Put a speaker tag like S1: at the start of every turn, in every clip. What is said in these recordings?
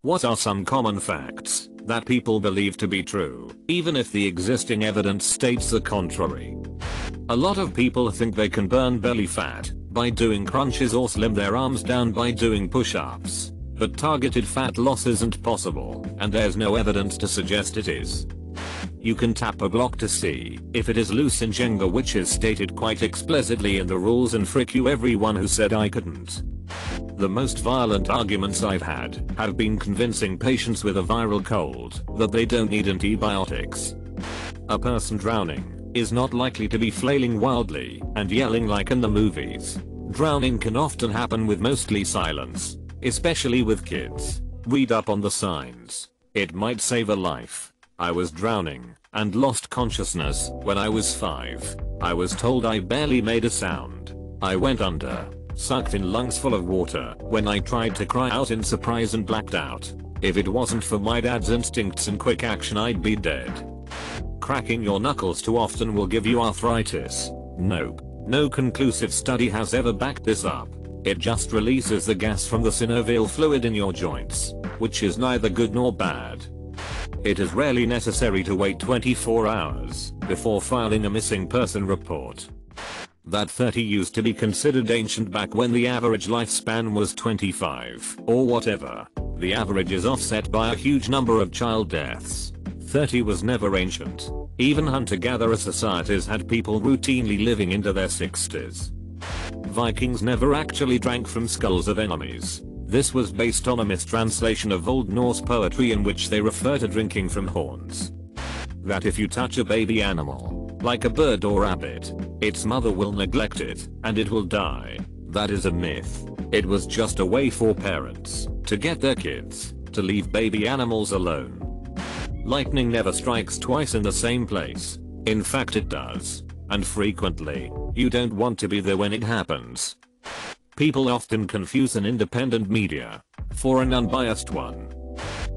S1: What are some common facts that people believe to be true, even if the existing evidence states the contrary? A lot of people think they can burn belly fat by doing crunches or slim their arms down by doing push-ups. But targeted fat loss isn't possible, and there's no evidence to suggest it is. You can tap a block to see if it is loose in Jenga, which is stated quite explicitly in the rules, and frick you everyone who said I couldn't. The most violent arguments I've had have been convincing patients with a viral cold that they don't need antibiotics. A person drowning is not likely to be flailing wildly and yelling like in the movies. Drowning can often happen with mostly silence, especially with kids. Read up on the signs. It might save a life. I was drowning and lost consciousness when I was 5. I was told I barely made a sound. I went under, sucked in lungs full of water when I tried to cry out in surprise and blacked out. If it wasn't for my dad's instincts and quick action, I'd be dead. Cracking your knuckles too often will give you arthritis. Nope. No conclusive study has ever backed this up. It just releases the gas from the synovial fluid in your joints, which is neither good nor bad. It is rarely necessary to wait 24 hours before filing a missing person report. That 30 used to be considered ancient back when the average lifespan was 25 or whatever. The average is offset by a huge number of child deaths. 30 was never ancient. Even hunter-gatherer societies had people routinely living into their 60s. Vikings never actually drank from skulls of enemies. This was based on a mistranslation of Old Norse poetry in which they refer to drinking from horns. That if you touch a baby animal, like a bird or rabbit, its mother will neglect it and it will die. That is a myth. It was just a way for parents to get their kids to leave baby animals alone. Lightning never strikes twice in the same place. In fact, it does. And frequently, you don't want to be there when it happens. People often confuse an independent media for an unbiased one.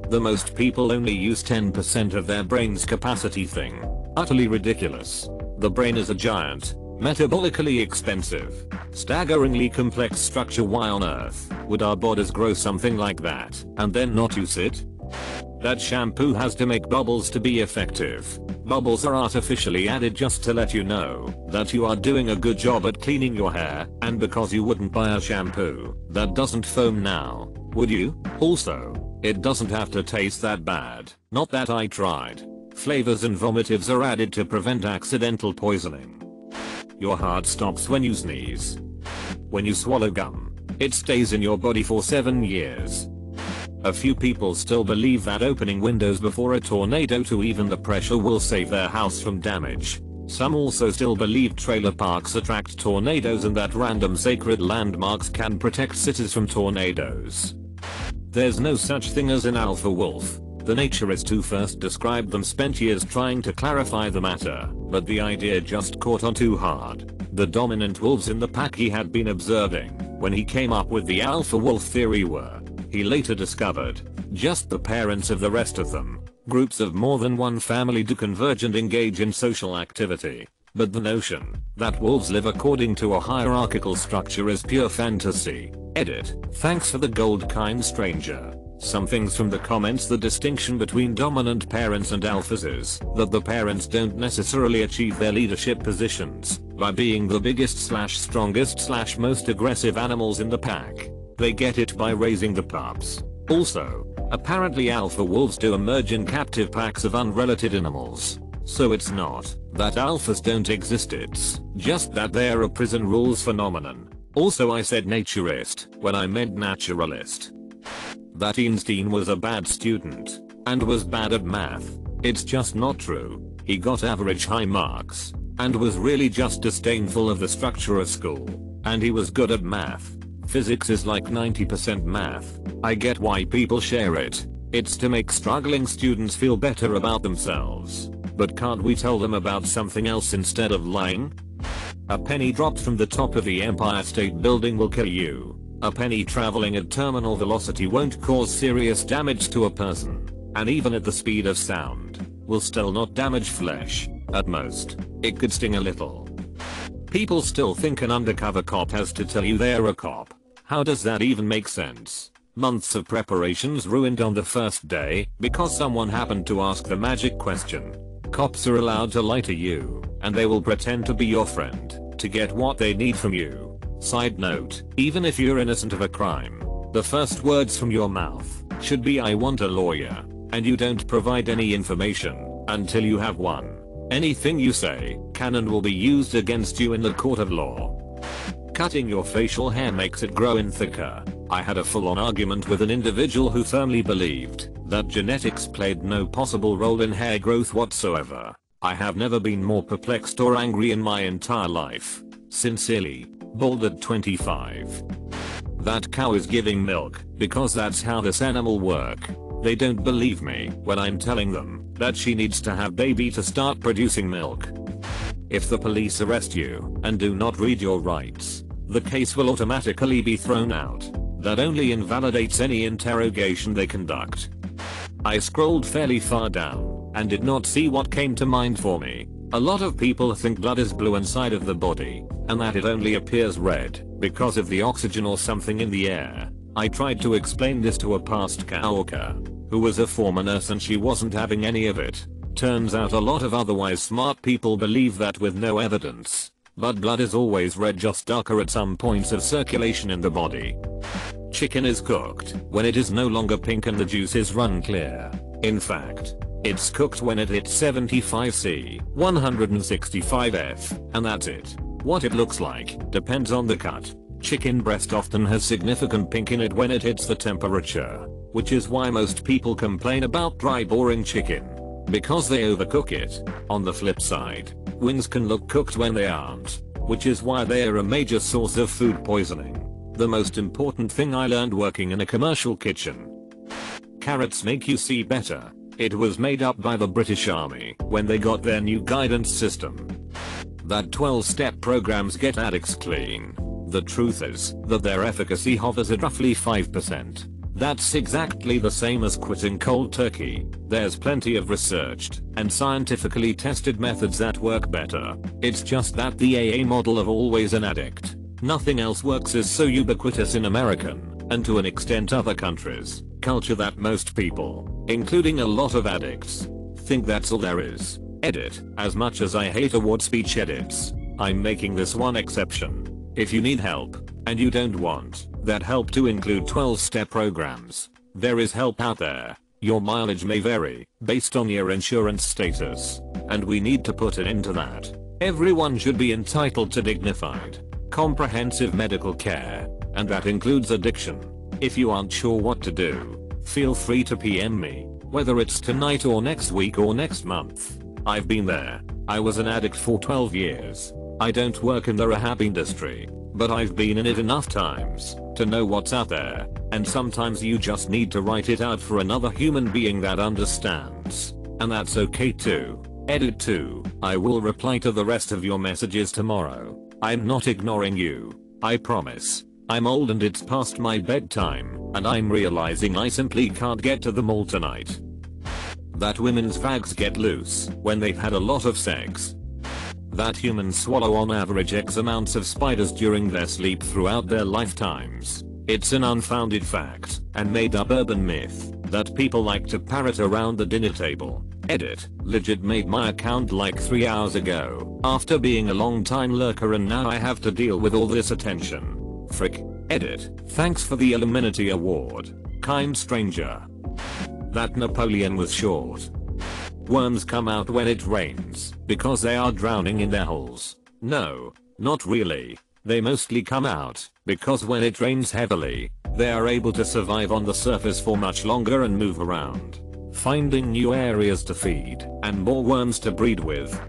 S1: The most people only use 10% of their brain's capacity thing. Utterly ridiculous. The brain is a giant, metabolically expensive, staggeringly complex structure. Why on earth would our bodies grow something like that and then not use it? That shampoo has to make bubbles to be effective. Bubbles are artificially added just to let you know that you are doing a good job at cleaning your hair, and because you wouldn't buy a shampoo that doesn't foam now, would you? Also, it doesn't have to taste that bad. Not that I tried. Flavors and vomitives are added to prevent accidental poisoning. Your heart stops when you sneeze. When you swallow gum, it stays in your body for 7 years. A few people still believe that opening windows before a tornado to even the pressure will save their house from damage. Some also still believe trailer parks attract tornadoes and that random sacred landmarks can protect cities from tornadoes. There's no such thing as an alpha wolf. The naturists who first described them spent years trying to clarify the matter, but the idea just caught on too hard. The dominant wolves in the pack he had been observing when he came up with the alpha wolf theory were, he later discovered, just the parents of the rest of them. Groups of more than one family do converge and engage in social activity. But the notion that wolves live according to a hierarchical structure is pure fantasy. Edit. Thanks for the gold, kind stranger. Some things from the comments. The distinction between dominant parents and alphas is that the parents don't necessarily achieve their leadership positions by being the biggest / strongest / most aggressive animals in the pack. They get it by raising the pups. Also, apparently alpha wolves do emerge in captive packs of unrelated animals. So it's not that alphas don't exist, it's just that they're a prison rules phenomenon. Also, I said naturist when I meant naturalist. That Einstein was a bad student and was bad at math. It's just not true. He got average high marks and was really just disdainful of the structure of school. And he was good at math. Physics is like 90% math. I get why people share it. It's to make struggling students feel better about themselves. But can't we tell them about something else instead of lying? A penny dropped from the top of the Empire State Building will kill you. A penny traveling at terminal velocity won't cause serious damage to a person. And even at the speed of sound, will still not damage flesh. At most, it could sting a little. People still think an undercover cop has to tell you they're a cop. How does that even make sense? Months of preparations ruined on the first day because someone happened to ask the magic question. Cops are allowed to lie to you, and they will pretend to be your friend to get what they need from you. Side note, even if you're innocent of a crime, the first words from your mouth should be "I want a lawyer," and you don't provide any information until you have one. Anything you say can and will be used against you in the court of law. Cutting your facial hair makes it grow in thicker. I had a full-on argument with an individual who firmly believed that genetics played no possible role in hair growth whatsoever. I have never been more perplexed or angry in my entire life. Sincerely, Bald at 25. That cow is giving milk because that's how this animal work. They don't believe me when I'm telling them that she needs to have baby to start producing milk. If the police arrest you and do not read your rights, the case will automatically be thrown out. That only invalidates any interrogation they conduct. I scrolled fairly far down and did not see what came to mind for me. A lot of people think blood is blue inside of the body and that it only appears red because of the oxygen or something in the air. I tried to explain this to a past coworker who was a former nurse and she wasn't having any of it. Turns out a lot of otherwise smart people believe that with no evidence. But blood is always red, just darker at some points of circulation in the body. Chicken is cooked when it is no longer pink and the juices run clear. In fact, it's cooked when it hits 75°C, 165°F, and that's it. What it looks like depends on the cut. Chicken breast often has significant pink in it when it hits the temperature, which is why most people complain about dry, boring chicken, because they overcook it. On the flip side, wings can look cooked when they aren't, which is why they are a major source of food poisoning. The most important thing I learned working in a commercial kitchen. Carrots make you see better. It was made up by the British Army when they got their new guidance system. That 12-step programs get addicts clean. The truth is that their efficacy hovers at roughly 5%. That's exactly the same as quitting cold turkey. There's plenty of researched and scientifically tested methods that work better. It's just that the AA model of always an addict, nothing else works is so ubiquitous in American, and to an extent other countries, culture that most people, including a lot of addicts, think that's all there is. Edit. As much as I hate award speech edits, I'm making this one exception. If you need help, and you don't want that help to include 12-step programs, there is help out there. Your mileage may vary based on your insurance status, and we need to put an end to that. Everyone should be entitled to dignified, comprehensive medical care, and that includes addiction. If you aren't sure what to do, feel free to PM me, whether it's tonight or next week or next month. I've been there. I was an addict for 12 years. I don't work in the rehab industry, but I've been in it enough times to know what's out there, and sometimes you just need to write it out for another human being that understands. And that's okay too. Edit 2. I will reply to the rest of your messages tomorrow. I'm not ignoring you. I promise. I'm old and it's past my bedtime, and I'm realizing I simply can't get to the mall tonight. That women's fags get loose when they've had a lot of sex. That humans swallow on average X amounts of spiders during their sleep throughout their lifetimes. It's an unfounded fact and made up urban myth that people like to parrot around the dinner table. Edit. Legit made my account like 3 hours ago after being a long time lurker and now I have to deal with all this attention. Frick. Edit. Thanks for the Illuminati award, kind stranger. That Napoleon was short. Worms come out when it rains because they are drowning in their holes. No, not really. They mostly come out because when it rains heavily, they are able to survive on the surface for much longer and move around, finding new areas to feed and more worms to breed with.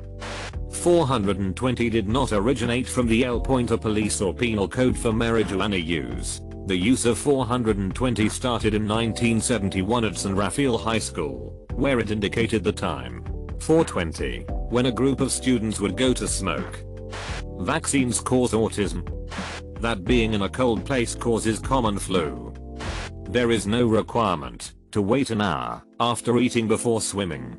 S1: 420 did not originate from the El Pointer Police or Penal Code for marijuana use. The use of 420 started in 1971 at San Rafael High School, where it indicated the time 420, when a group of students would go to smoke. Vaccines cause autism. That being in a cold place causes common flu. There is no requirement to wait an hour after eating before swimming.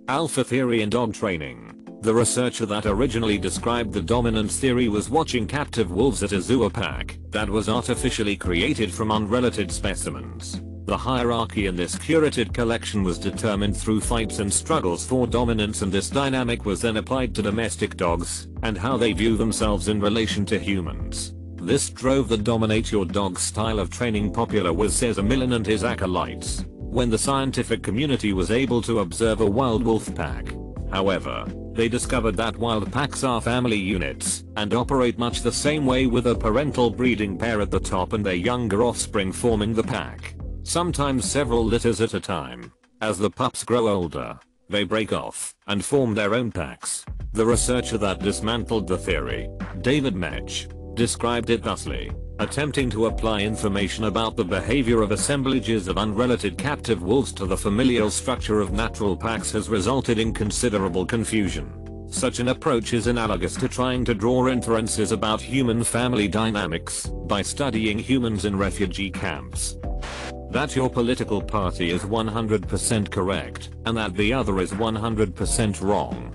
S1: Alpha theory in dog training. The researcher that originally described the dominance theory was watching captive wolves at a zoo pack that was artificially created from unrelated specimens. The hierarchy in this curated collection was determined through fights and struggles for dominance, and this dynamic was then applied to domestic dogs and how they view themselves in relation to humans. This drove the dominate your dog style of training popular with Cesar Millan and his acolytes when the scientific community was able to observe a wild wolf pack. However, they discovered that wild packs are family units and operate much the same way, with a parental breeding pair at the top and their younger offspring forming the pack, sometimes several litters at a time. As the pups grow older, they break off and form their own packs. The researcher that dismantled the theory, David Mech, described it thusly: attempting to apply information about the behavior of assemblages of unrelated captive wolves to the familial structure of natural packs has resulted in considerable confusion. Such an approach is analogous to trying to draw inferences about human family dynamics by studying humans in refugee camps. That your political party is 100% correct and that the other is 100% wrong.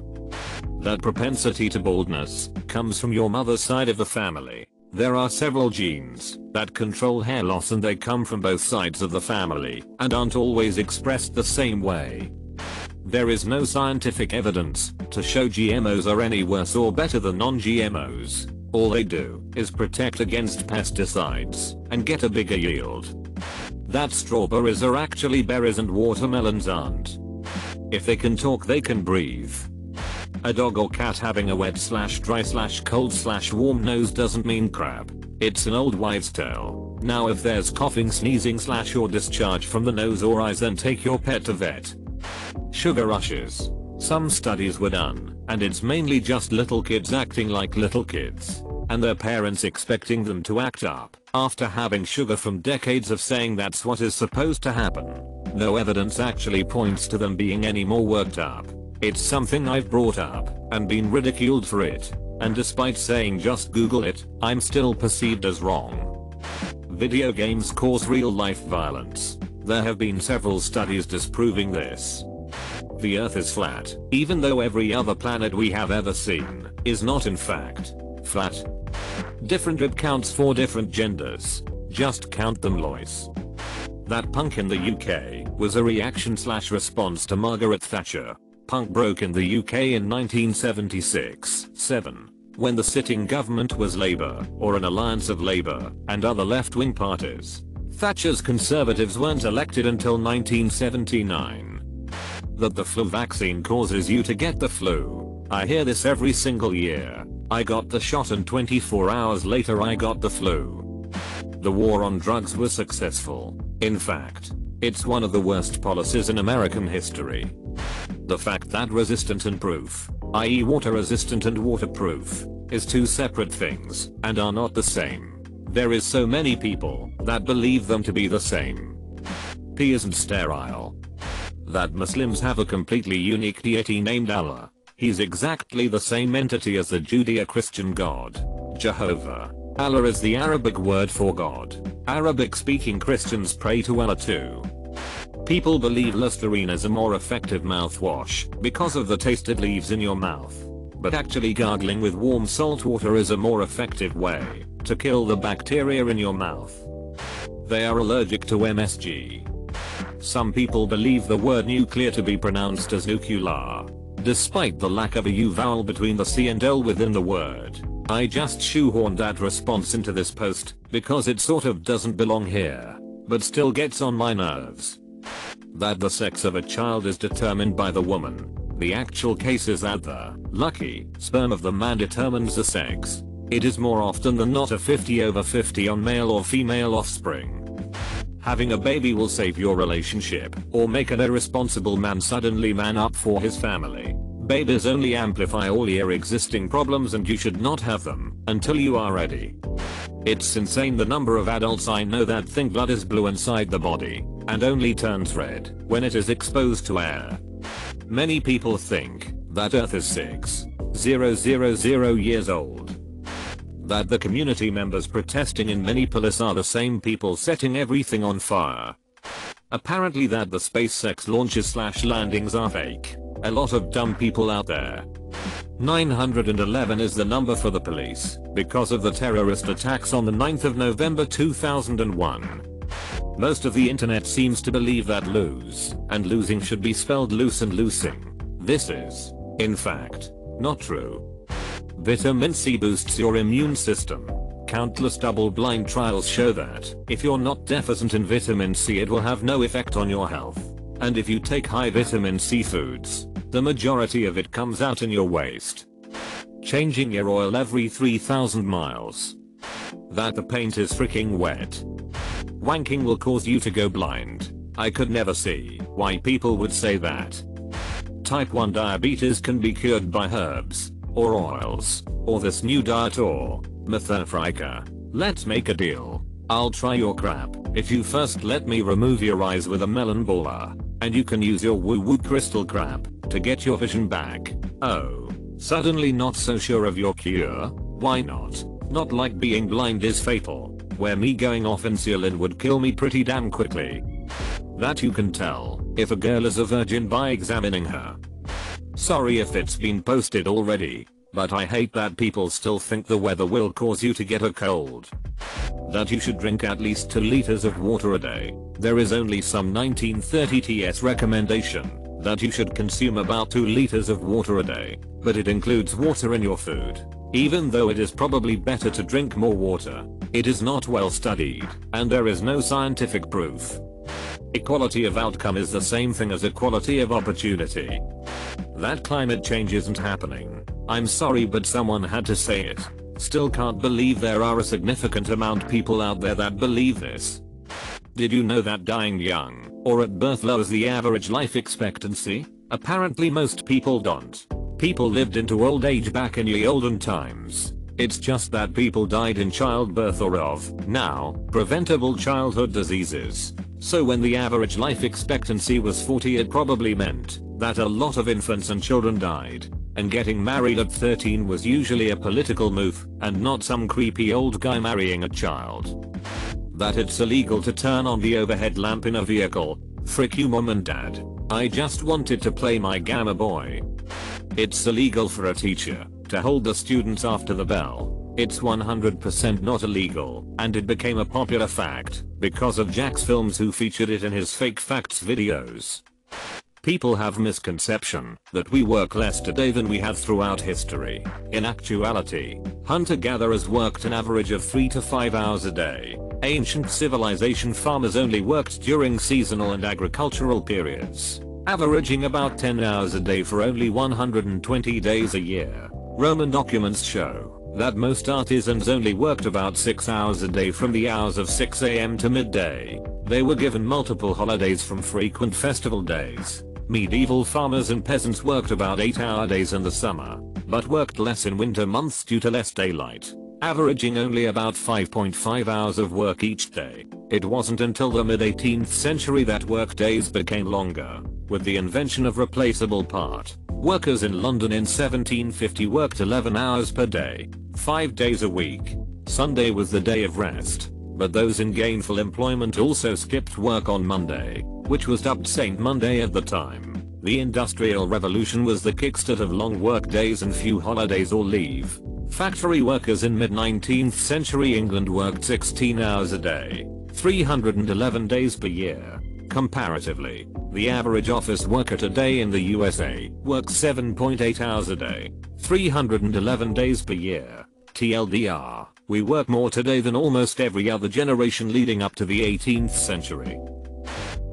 S1: That propensity to baldness comes from your mother's side of the family. There are several genes that control hair loss, and they come from both sides of the family and aren't always expressed the same way. There is no scientific evidence to show GMOs are any worse or better than non-GMOs. All they do is protect against pesticides and get a bigger yield. That strawberries are actually berries and watermelons aren't. If they can talk, they can breathe. A dog or cat having a wet/dry/cold/warm nose doesn't mean crap. It's an old wives' tale. Now if there's coughing, sneezing or discharge from the nose or eyes, then take your pet to vet. Sugar rushes. Some studies were done, and it's mainly just little kids acting like little kids, and their parents expecting them to act up after having sugar from decades of saying that's what is supposed to happen. No evidence actually points to them being any more worked up. It's something I've brought up and been ridiculed for it, and despite saying just Google it, I'm still perceived as wrong. Video games cause real-life violence. There have been several studies disproving this. The Earth is flat, even though every other planet we have ever seen is not in fact flat. Different rib counts for different genders. Just count them, Lois. That punk in the UK was a reaction/response to Margaret Thatcher. Punk broke in the UK in 1976-7, when the sitting government was Labour, or an alliance of Labour and other left-wing parties. Thatcher's Conservatives weren't elected until 1979. That the flu vaccine causes you to get the flu. I hear this every single year. I got the shot and 24 hours later I got the flu. The war on drugs was successful. In fact, it's one of the worst policies in American history. The fact that resistant and proof, i.e. water resistant and waterproof, is two separate things and are not the same. There is so many people that believe them to be the same. P isn't sterile. That Muslims have a completely unique deity named Allah. He's exactly the same entity as the Judeo-Christian God, Jehovah. Allah is the Arabic word for God. Arabic-speaking Christians pray to Allah too. People believe Listerine is a more effective mouthwash because of the taste it leaves in your mouth. But actually gargling with warm salt water is a more effective way to kill the bacteria in your mouth. They are allergic to MSG. Some people believe the word nuclear to be pronounced as nuclear, despite the lack of a U vowel between the C and L within the word. I just shoehorned that response into this post because it sort of doesn't belong here, but still gets on my nerves. That the sex of a child is determined by the woman. The actual case is that the lucky sperm of the man determines the sex. It is more often than not a 50/50 on male or female offspring. Having a baby will save your relationship or make an irresponsible man suddenly man up for his family. Babies only amplify all your existing problems and you should not have them until you are ready. It's insane the number of adults I know that think blood is blue inside the body and only turns red when it is exposed to air. Many people think that Earth is 6,000 years old. That the community members protesting in Minneapolis are the same people setting everything on fire. Apparently that the SpaceX launches/landings are fake. A lot of dumb people out there. 911 is the number for the police because of the terrorist attacks on the 9th of November 2001. Most of the internet seems to believe that lose and losing should be spelled loose and loosing. This is, in fact, not true. Vitamin C boosts your immune system. Countless double-blind trials show that if you're not deficient in vitamin C, it will have no effect on your health. And if you take high vitamin C foods, the majority of it comes out in your waste. Changing your oil every 3,000 miles. That the paint is freaking wet. Wanking will cause you to go blind. I could never see why people would say that. Type 1 diabetes can be cured by herbs, or oils, or this new diet, or methylfrica. Let's make a deal. I'll try your crap if you first let me remove your eyes with a melon baller, and you can use your woo-woo crystal crap to get your vision back. Oh, suddenly not so sure of your cure? Why not? Not like being blind is fatal, where me going off insulin would kill me pretty damn quickly. That you can tell if a girl is a virgin by examining her. Sorry if it's been posted already, but I hate that people still think the weather will cause you to get a cold. That you should drink at least 2 liters of water a day. There is only some 1930 TS recommendation that you should consume about 2 liters of water a day, but it includes water in your food. Even though it is probably better to drink more water, it is not well studied, and there is no scientific proof. Equality of outcome is the same thing as equality of opportunity. That climate change isn't happening. I'm sorry, but someone had to say it. Still can't believe there are a significant amount of people out there that believe this. Did you know that dying young or at birth lowers the average life expectancy? Apparently most people don't. People lived into old age back in ye olden times. It's just that people died in childbirth or of, now, preventable childhood diseases. So when the average life expectancy was 40, it probably meant that a lot of infants and children died. And getting married at 13 was usually a political move, and not some creepy old guy marrying a child. That it's illegal to turn on the overhead lamp in a vehicle. Frick you mom and dad. I just wanted to play my Gamma Boy. It's illegal for a teacher to hold the students after the bell. It's 100% not illegal, and it became a popular fact because of Jack's films who featured it in his fake facts videos. People have misconception that we work less today than we have throughout history. In actuality, hunter-gatherers worked an average of 3 to 5 hours a day. Ancient civilization farmers only worked during seasonal and agricultural periods, averaging about 10 hours a day for only 120 days a year. Roman documents show that most artisans only worked about 6 hours a day from the hours of 6 AM to midday. They were given multiple holidays from frequent festival days. Medieval farmers and peasants worked about 8-hour days in the summer, but worked less in winter months due to less daylight, averaging only about 5.5 hours of work each day. It wasn't until the mid-18th century that work days became longer, with the invention of replaceable part. Workers in London in 1750 worked 11 hours per day, 5 days a week. Sunday was the day of rest, but those in gainful employment also skipped work on Monday, which was dubbed Saint Monday at the time. The Industrial Revolution was the kickstart of long work days and few holidays or leave. Factory workers in mid-19th century England worked 16 hours a day, 311 days per year. Comparatively, the average office worker today in the USA works 7.8 hours a day, 311 days per year. TLDR, we work more today than almost every other generation leading up to the 18th century.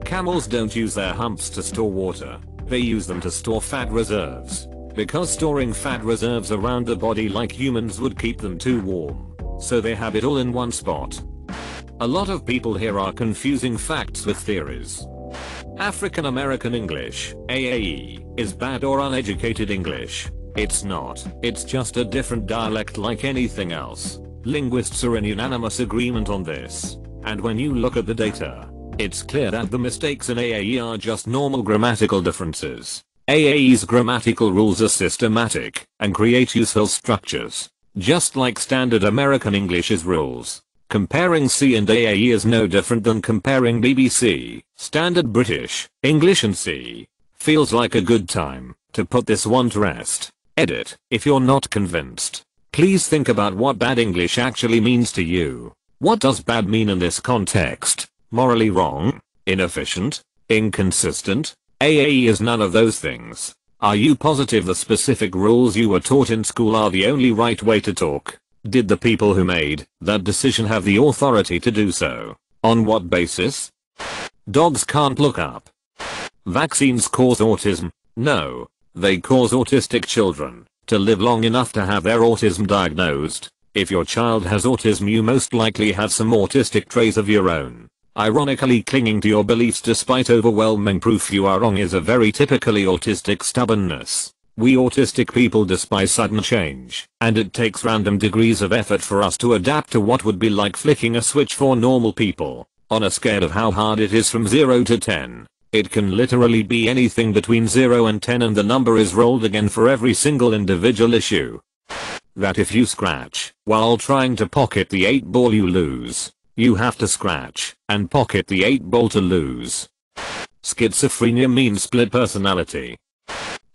S1: Camels don't use their humps to store water, they use them to store fat reserves. Because storing fat reserves around the body like humans would keep them too warm, so they have it all in one spot. A lot of people here are confusing facts with theories. African American English, AAE, is bad or uneducated English. It's not, it's just a different dialect like anything else. Linguists are in unanimous agreement on this. And when you look at the data, it's clear that the mistakes in AAE are just normal grammatical differences. AAE's grammatical rules are systematic and create useful structures, just like standard American English's rules. Comparing C and AAE is no different than comparing BBC, standard British, English and C. Feels like a good time, To put this one to rest, edit, if you're not convinced, please think about what bad English actually means to you. What does bad mean in this context? Morally wrong? Inefficient? Inconsistent? AAE is none of those things. Are you positive the specific rules you were taught in school are the only right way to talk? Did the people who made that decision have the authority to do so? On what basis? Dogs can't look up. Vaccines cause autism. No. They cause autistic children to live long enough to have their autism diagnosed. If your child has autism, you most likely have some autistic traits of your own. Ironically, clinging to your beliefs despite overwhelming proof you are wrong is a very typically autistic stubbornness. We autistic people despise sudden change, and it takes random degrees of effort for us to adapt to what would be like flicking a switch for normal people. On a scale of how hard it is from 0 to 10, it can literally be anything between 0 and 10, and the number is rolled again for every single individual issue. That if you scratch while trying to pocket the 8 ball you lose. You have to scratch and pocket the 8 ball to lose. Schizophrenia means split personality.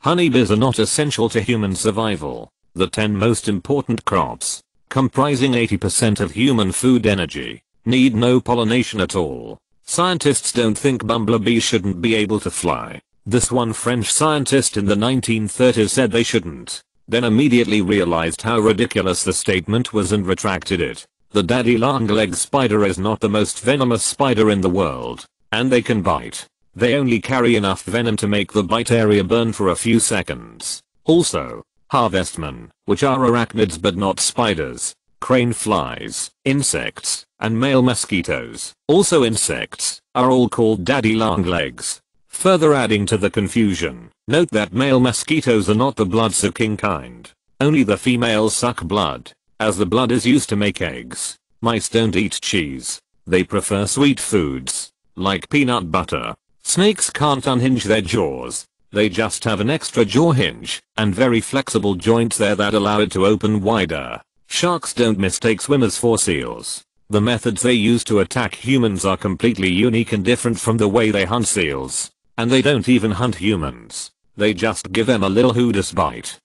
S1: Honeybees are not essential to human survival. The 10 most important crops, comprising 80% of human food energy, need no pollination at all. Scientists don't think bumblebees shouldn't be able to fly. This one French scientist in the 1930s said they shouldn't, then immediately realized how ridiculous the statement was and retracted it. The daddy long-legged spider is not the most venomous spider in the world, and they can bite. They only carry enough venom to make the bite area burn for a few seconds. Also, harvestmen, which are arachnids but not spiders, crane flies, insects, and male mosquitoes, also insects, are all called daddy longlegs. Further adding to the confusion, note that male mosquitoes are not the blood-sucking kind. Only the females suck blood, as the blood is used to make eggs. Mice don't eat cheese. They prefer sweet foods, like peanut butter. Snakes can't unhinge their jaws. They just have an extra jaw hinge, and very flexible joints there that allow it to open wider. Sharks don't mistake swimmers for seals. The methods they use to attack humans are completely unique and different from the way they hunt seals. And they don't even hunt humans. They just give them a little hoodus bite.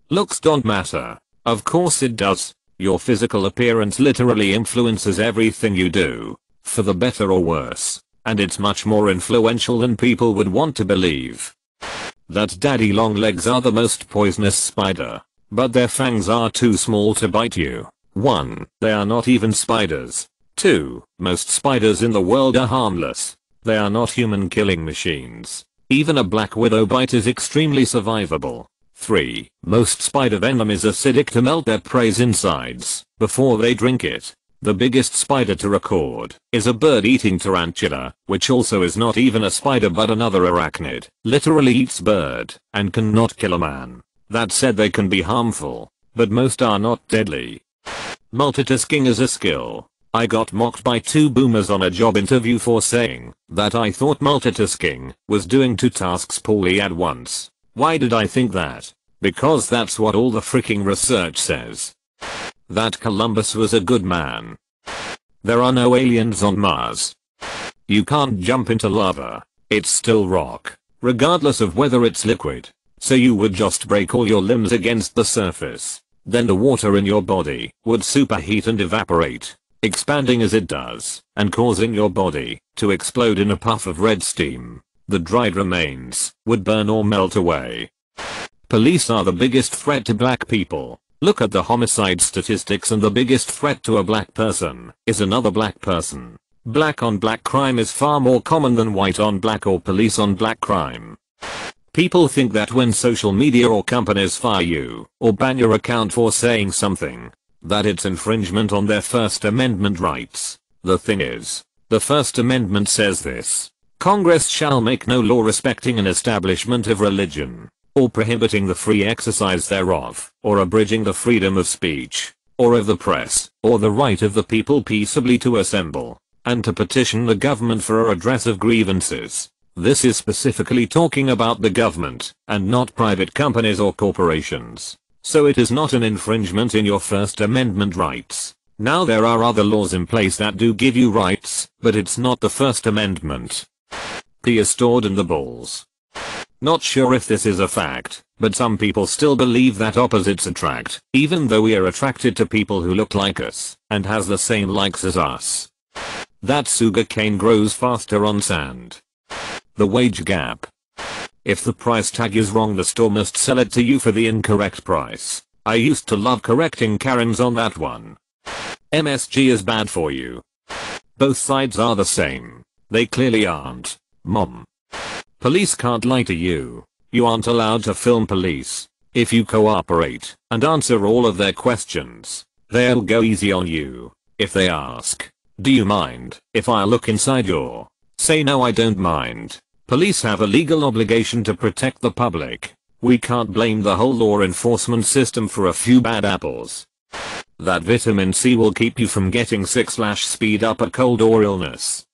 S1: Looks don't matter. Of course it does. Your physical appearance literally influences everything you do, for the better or worse, and it's much more influential than people would want to believe. That daddy longlegs are the most poisonous spider, but their fangs are too small to bite you. 1. They are not even spiders. 2. Most spiders in the world are harmless. They are not human killing machines. Even a black widow bite is extremely survivable. 3. Most spider venom is acidic to melt their prey's insides before they drink it. The biggest spider to record is a bird-eating tarantula, which also is not even a spider but another arachnid. Literally eats bird and cannot kill a man. That said, they can be harmful, but most are not deadly. Multitasking is a skill. I got mocked by 2 boomers on a job interview for saying that I thought multitasking was doing 2 tasks poorly at once. Why did I think that? Because that's what all the freaking research says. That Columbus was a good man. There are no aliens on Mars. You can't jump into lava. It's still rock, regardless of whether it's liquid. So you would just break all your limbs against the surface. Then the water in your body would superheat and evaporate, expanding as it does, and causing your body to explode in a puff of red steam. The dried remains would burn or melt away. Police are the biggest threat to black people. Look at the homicide statistics, and the biggest threat to a black person is another black person. Black on black crime is far more common than white on black or police on black crime. People think that when social media or companies fire you or ban your account for saying something, that it's infringement on their First Amendment rights. The thing is, the First Amendment says this: Congress shall make no law respecting an establishment of religion, or prohibiting the free exercise thereof, or abridging the freedom of speech, or of the press, or the right of the people peaceably to assemble, and to petition the government for a redress of grievances. This is specifically talking about the government, and not private companies or corporations. So it is not an infringement in your First Amendment rights. Now there are other laws in place that do give you rights, but it's not the First Amendment. Pee is stored in the balls. Not sure if this is a fact, but some people still believe that opposites attract, even though we are attracted to people who look like us and has the same likes as us. That sugarcane grows faster on sand. The wage gap. If the price tag is wrong, the store must sell it to you for the incorrect price. I used to love correcting Karens on that one. MSG is bad for you. Both sides are the same. They clearly aren't. Mom. Police can't lie to you. You aren't allowed to film police. If you cooperate and answer all of their questions, they'll go easy on you. If they ask, "Do you mind if I look inside your?" Say no, I don't mind. Police have a legal obligation to protect the public. We can't blame the whole law enforcement system for a few bad apples. That vitamin C will keep you from getting sick/speed up a cold or illness.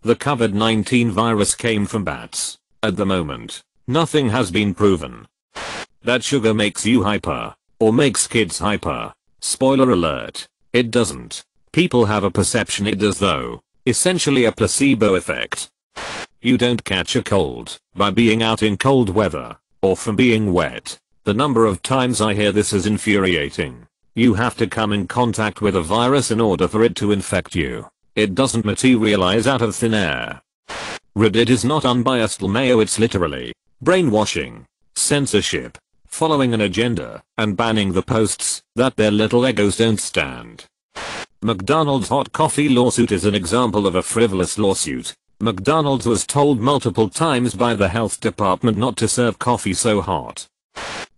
S1: The COVID-19 virus came from bats. At the moment, nothing has been proven. That sugar makes you hyper, or makes kids hyper. Spoiler alert, it doesn't. People have a perception it does though. Essentially a placebo effect. You don't catch a cold by being out in cold weather, or from being wet. The number of times I hear this is infuriating. You have to come in contact with a virus in order for it to infect you. It doesn't materialize out of thin air. Reddit is not unbiased mayo, it's literally brainwashing, censorship, following an agenda, and banning the posts that their little egos don't stand. McDonald's hot coffee lawsuit is an example of a frivolous lawsuit. McDonald's was told multiple times by the health department not to serve coffee so hot.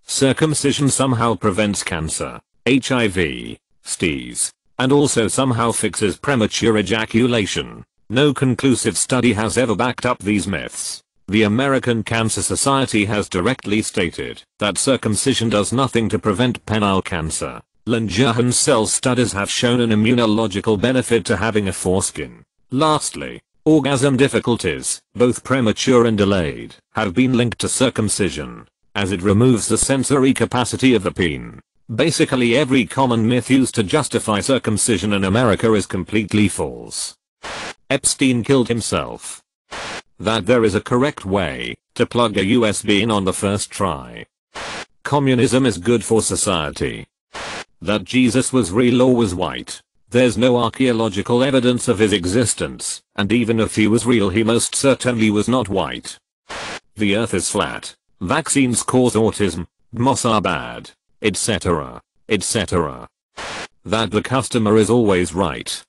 S1: Circumcision somehow prevents cancer, HIV, STIs, and also somehow fixes premature ejaculation. No conclusive study has ever backed up these myths. The American Cancer Society has directly stated that circumcision does nothing to prevent penile cancer. Langerhans cell studies have shown an immunological benefit to having a foreskin. Lastly, orgasm difficulties, both premature and delayed, have been linked to circumcision, as it removes the sensory capacity of the peen. Basically every common myth used to justify circumcision in America is completely false. Epstein killed himself. That there is a correct way to plug a USB in on the first try. Communism is good for society. That Jesus was real or was white. There's no archaeological evidence of his existence, and even if he was real, he most certainly was not white. The earth is flat. Vaccines cause autism. Moss are bad. Etc. etc. That the customer is always right.